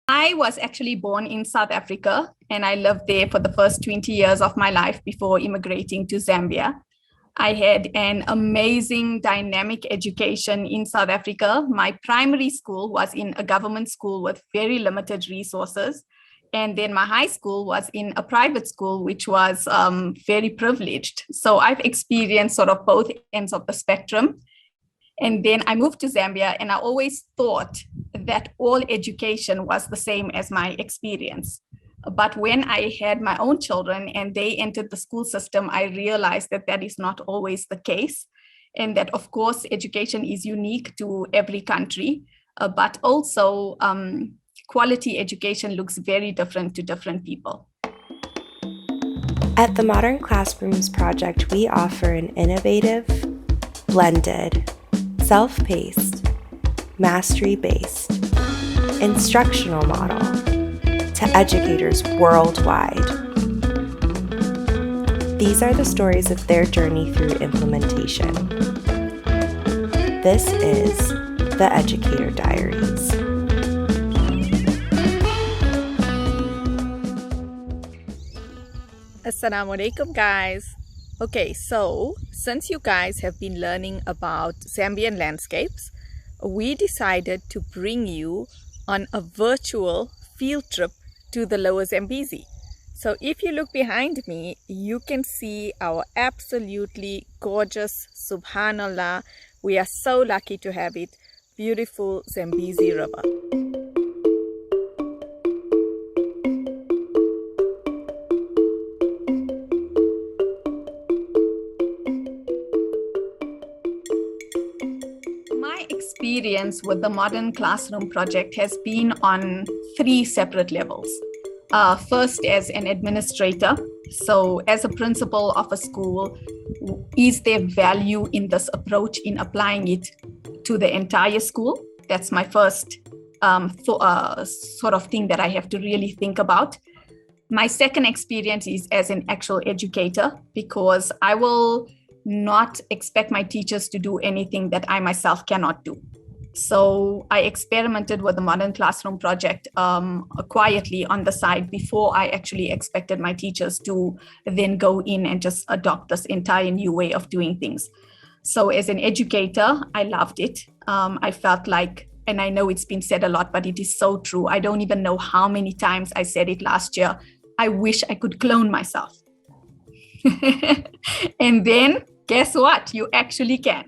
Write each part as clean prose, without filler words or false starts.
I was actually born in South Africa and I lived there for the first 20 years of my life before immigrating to Zambia. I had an amazing dynamic education in South Africa. My primary school was in a government school with very limited resources. And then my high school was in a private school, which was very privileged. So I've experienced sort of both ends of the spectrum. And then I moved to Zambia, and I always thought that all education was the same as my experience. But when I had my own children and they entered the school system, I realized that that is not always the case. And that, of course, education is unique to every country, but also quality education looks very different to different people. At the Modern Classrooms Project, we offer an innovative, blended, self-paced, mastery-based instructional model to educators worldwide. These are the stories of their journey through implementation. This is the Educator Diaries. Assalamu alaikum, guys. Okay, so since you guys have been learning about Zambian landscapes, we decided to bring you on a virtual field trip to the Lower Zambezi. So if you look behind me, you can see our absolutely gorgeous, subhanallah, we are so lucky to have it, beautiful Zambezi River. My experience with the Modern Classroom Project has been on 3 separate levels. First, as an administrator. So as a principal of a school, is there value in this approach in applying it to the entire school? That's my first sort of thing that I have to really think about. My second experience is as an actual educator, because I will not expect my teachers to do anything that I myself cannot do. So I experimented with the Modern Classroom Project quietly on the side before I actually expected my teachers to then go in and just adopt this entire new way of doing things. So as an educator, I loved it. I felt like, and I know it's been said a lot, but it is so true. I don't even know how many times I said it last year. I wish I could clone myself. And then guess what? You actually can.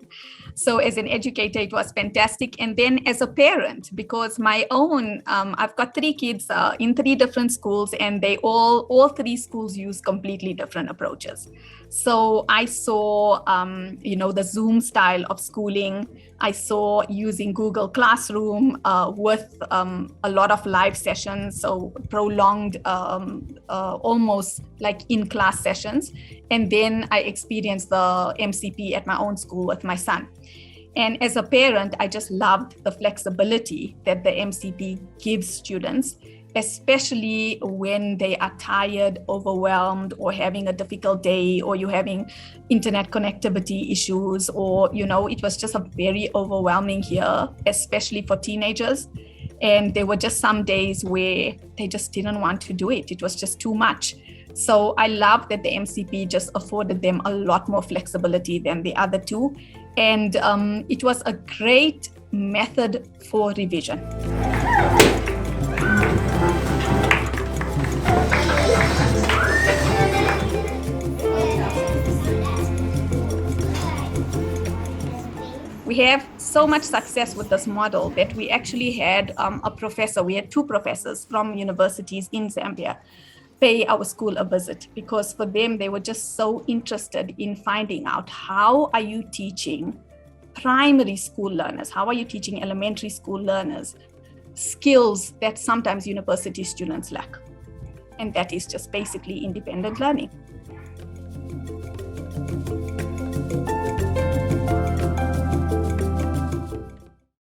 So as an educator, it was fantastic. And then as a parent, because my own, I've got 3 kids in 3 different schools, and they all 3 schools use completely different approaches. So I saw, the Zoom style of schooling. I saw using Google Classroom with a lot of live sessions, so prolonged, almost like in-class sessions. And then I experienced the MCP at my own school with my son. And as a parent, I just loved the flexibility that the MCP gives students, especially when they are tired, overwhelmed, or having a difficult day, or you're having internet connectivity issues, or, it was just a very overwhelming year, especially for teenagers. And there were just some days where they just didn't want to do it. It was just too much. So I love that the MCP just afforded them a lot more flexibility than the other 2. And it was a great method for revision. We have so much success with this model that we actually had we had 2 professors from universities in Zambia pay our school a visit, because for them, they were just so interested in finding out, how are you teaching primary school learners? How are you teaching elementary school learners skills that sometimes university students lack? And that is just basically independent learning.